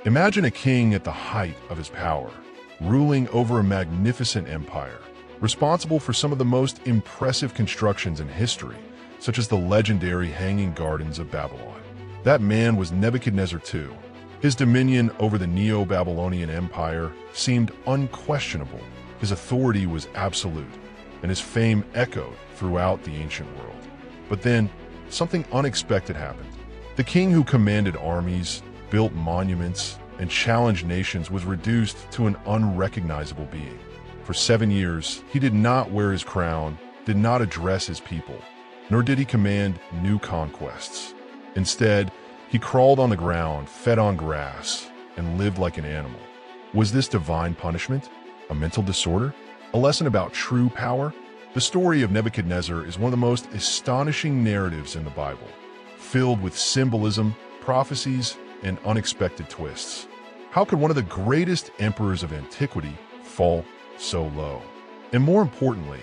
Imagine a king at the height of his power, ruling over a magnificent empire, responsible for some of the most impressive constructions in history, such as the legendary Hanging Gardens of Babylon. That man was Nebuchadnezzar II. His dominion over the Neo-Babylonian Empire seemed unquestionable. His authority was absolute, and his fame echoed throughout the ancient world. But then, something unexpected happened. The king who commanded armies, built monuments, and challenged nations was reduced to an unrecognizable being. For 7 years, he did not wear his crown, did not address his people, nor did he command new conquests. Instead, he crawled on the ground, fed on grass, and lived like an animal. Was this divine punishment? A mental disorder? A lesson about true power? The story of Nebuchadnezzar is one of the most astonishing narratives in the Bible, filled with symbolism, prophecies, and unexpected twists. How could one of the greatest emperors of antiquity fall so low? And more importantly,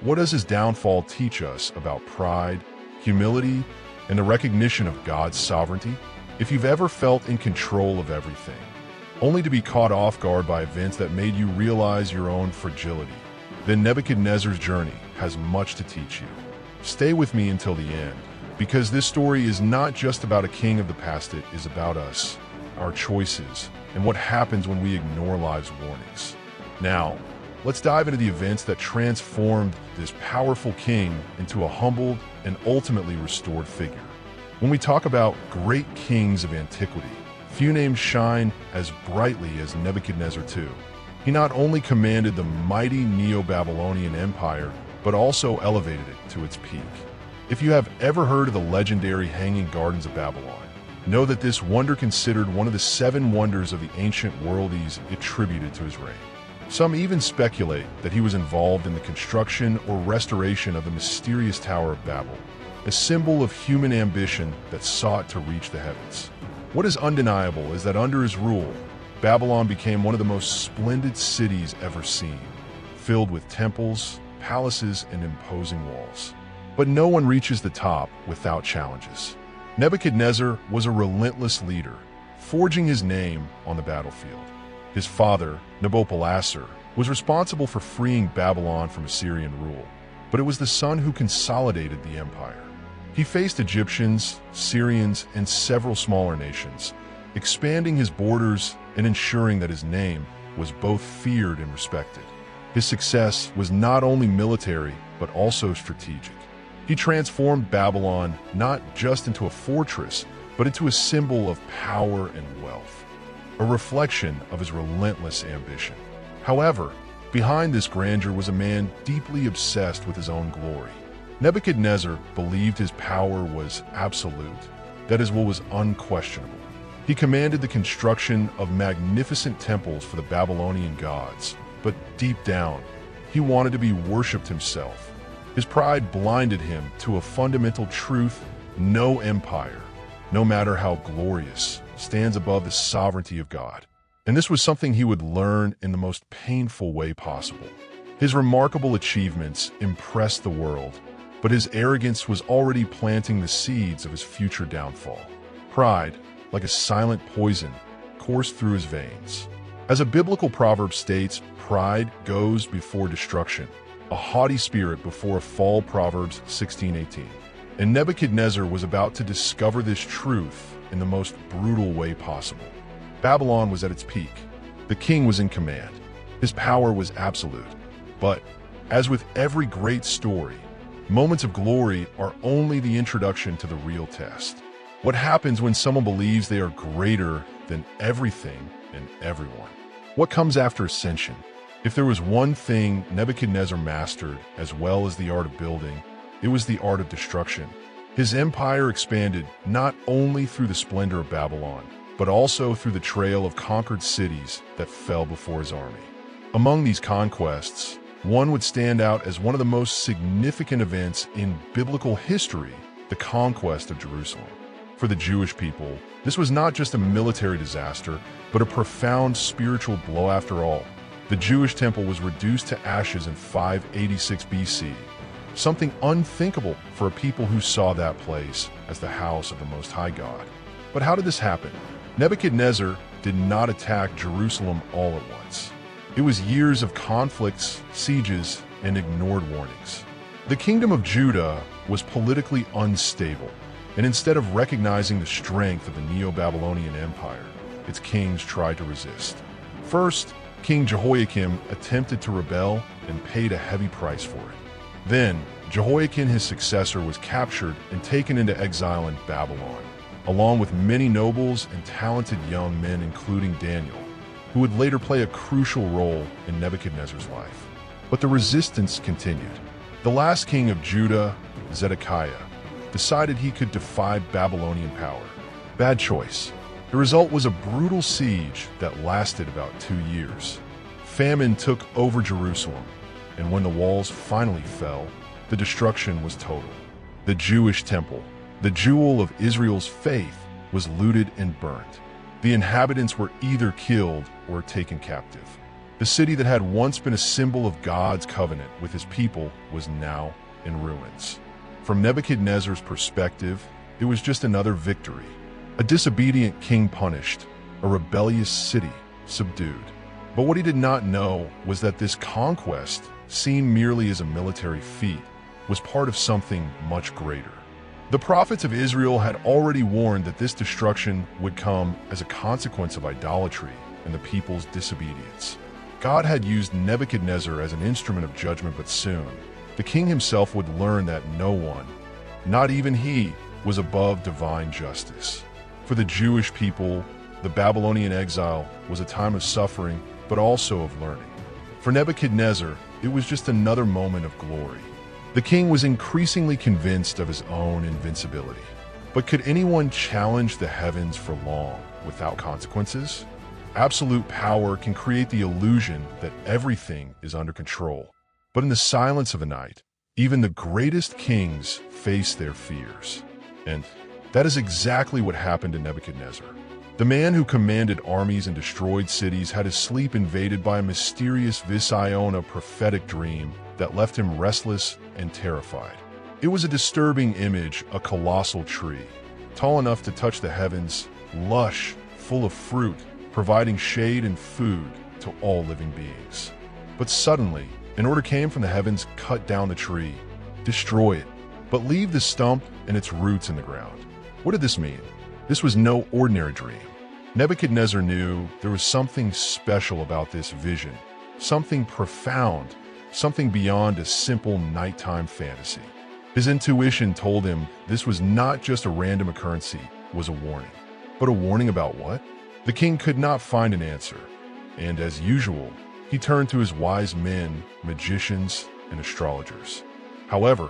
what does his downfall teach us about pride, humility, and the recognition of God's sovereignty? If you've ever felt in control of everything, only to be caught off guard by events that made you realize your own fragility, then Nebuchadnezzar's journey has much to teach you. Stay with me until the end, because this story is not just about a king of the past, it is about us, our choices, and what happens when we ignore life's warnings. Now, let's dive into the events that transformed this powerful king into a humbled and ultimately restored figure. When we talk about great kings of antiquity, few names shine as brightly as Nebuchadnezzar II. He not only commanded the mighty Neo-Babylonian Empire, but also elevated it to its peak. If you have ever heard of the legendary Hanging Gardens of Babylon, know that this wonder, considered one of the 7 wonders of the ancient world, is attributed to his reign. Some even speculate that he was involved in the construction or restoration of the mysterious Tower of Babel, a symbol of human ambition that sought to reach the heavens. What is undeniable is that under his rule, Babylon became one of the most splendid cities ever seen, filled with temples, palaces, and imposing walls. But no one reaches the top without challenges. Nebuchadnezzar was a relentless leader, forging his name on the battlefield. His father, Nebuchadnezzar, was responsible for freeing Babylon from Assyrian rule, but it was the son who consolidated the empire. He faced Egyptians, Syrians, and several smaller nations, expanding his borders and ensuring that his name was both feared and respected. His success was not only military, but also strategic. He transformed Babylon not just into a fortress, but into a symbol of power and wealth, a reflection of his relentless ambition. However, behind this grandeur was a man deeply obsessed with his own glory. Nebuchadnezzar believed his power was absolute, that is, what was unquestionable. He commanded the construction of magnificent temples for the Babylonian gods, but deep down, he wanted to be worshipped himself. His pride blinded him to a fundamental truth: no empire, no matter how glorious, stands above the sovereignty of God. And this was something he would learn in the most painful way possible. His remarkable achievements impressed the world, but his arrogance was already planting the seeds of his future downfall. Pride, like a silent poison, coursed through his veins. As a biblical proverb states, pride goes before destruction, a haughty spirit before a fall, Proverbs 16:18. And Nebuchadnezzar was about to discover this truth in the most brutal way possible. Babylon was at its peak. The king was in command. His power was absolute. But, as with every great story, moments of glory are only the introduction to the real test. What happens when someone believes they are greater than everything and everyone? What comes after ascension? If there was one thing Nebuchadnezzar mastered as well as the art of building, it was the art of destruction. His empire expanded not only through the splendor of Babylon, but also through the trail of conquered cities that fell before his army. Among these conquests, one would stand out as one of the most significant events in biblical history: the conquest of Jerusalem. For the Jewish people, this was not just a military disaster, but a profound spiritual blow. After all, the Jewish temple was reduced to ashes in 586 BC, something unthinkable for a people who saw that place as the house of the Most High God. But how did this happen? Nebuchadnezzar, did not attack Jerusalem all at once. It was years of conflicts, sieges, and ignored warnings. The kingdom of Judah was politically unstable, and instead of recognizing the strength of the Neo-Babylonian Empire, its kings tried to resist. First, King Jehoiakim attempted to rebel and paid a heavy price for it. Then, Jehoiakim, his successor, was captured and taken into exile in Babylon, along with many nobles and talented young men, including Daniel, who would later play a crucial role in Nebuchadnezzar's life. But the resistance continued. The last king of Judah, Zedekiah, decided he could defy Babylonian power. Bad choice. The result was a brutal siege that lasted about 2 years. Famine took over Jerusalem, and when the walls finally fell, the destruction was total. The Jewish temple, the jewel of Israel's faith, was looted and burnt. The inhabitants were either killed or taken captive. The city that had once been a symbol of God's covenant with his people was now in ruins. From Nebuchadnezzar's perspective, it was just another victory. A disobedient king punished, a rebellious city subdued. But what he did not know was that this conquest, seen merely as a military feat, was part of something much greater. The prophets of Israel had already warned that this destruction would come as a consequence of idolatry and the people's disobedience. God had used Nebuchadnezzar as an instrument of judgment, but soon, the king himself would learn that no one, not even he, was above divine justice. For the Jewish people, the Babylonian exile was a time of suffering, but also of learning. For Nebuchadnezzar, it was just another moment of glory. The king was increasingly convinced of his own invincibility. But could anyone challenge the heavens for long without consequences? Absolute power can create the illusion that everything is under control. But in the silence of the night, even the greatest kings face their fears. And that is exactly what happened to Nebuchadnezzar. The man who commanded armies and destroyed cities had his sleep invaded by a mysterious vision, a prophetic dream that left him restless and terrified. It was a disturbing image, a colossal tree, tall enough to touch the heavens, lush, full of fruit, providing shade and food to all living beings. But suddenly, an order came from the heavens: cut down the tree, destroy it, but leave the stump and its roots in the ground. What did this mean? This was no ordinary dream. Nebuchadnezzar knew there was something special about this vision, something profound, something beyond a simple nighttime fantasy. His intuition told him this was not just a random occurrence, it was a warning. But a warning about what? The king could not find an answer, and as usual, he turned to his wise men, magicians, and astrologers. However,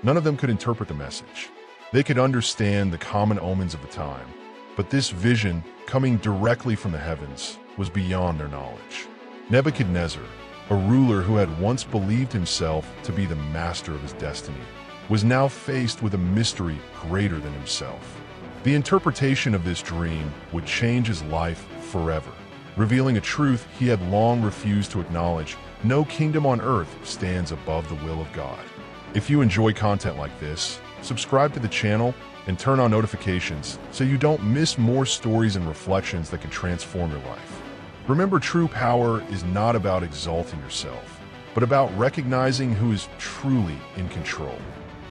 none of them could interpret the message. They could understand the common omens of the time, but this vision, coming directly from the heavens, was beyond their knowledge. Nebuchadnezzar, a ruler who had once believed himself to be the master of his destiny, was now faced with a mystery greater than himself. The interpretation of this dream would change his life forever, revealing a truth he had long refused to acknowledge: no kingdom on earth stands above the will of God. If you enjoy content like this, subscribe to the channel and turn on notifications so you don't miss more stories and reflections that can transform your life. Remember, true power is not about exalting yourself, but about recognizing who is truly in control.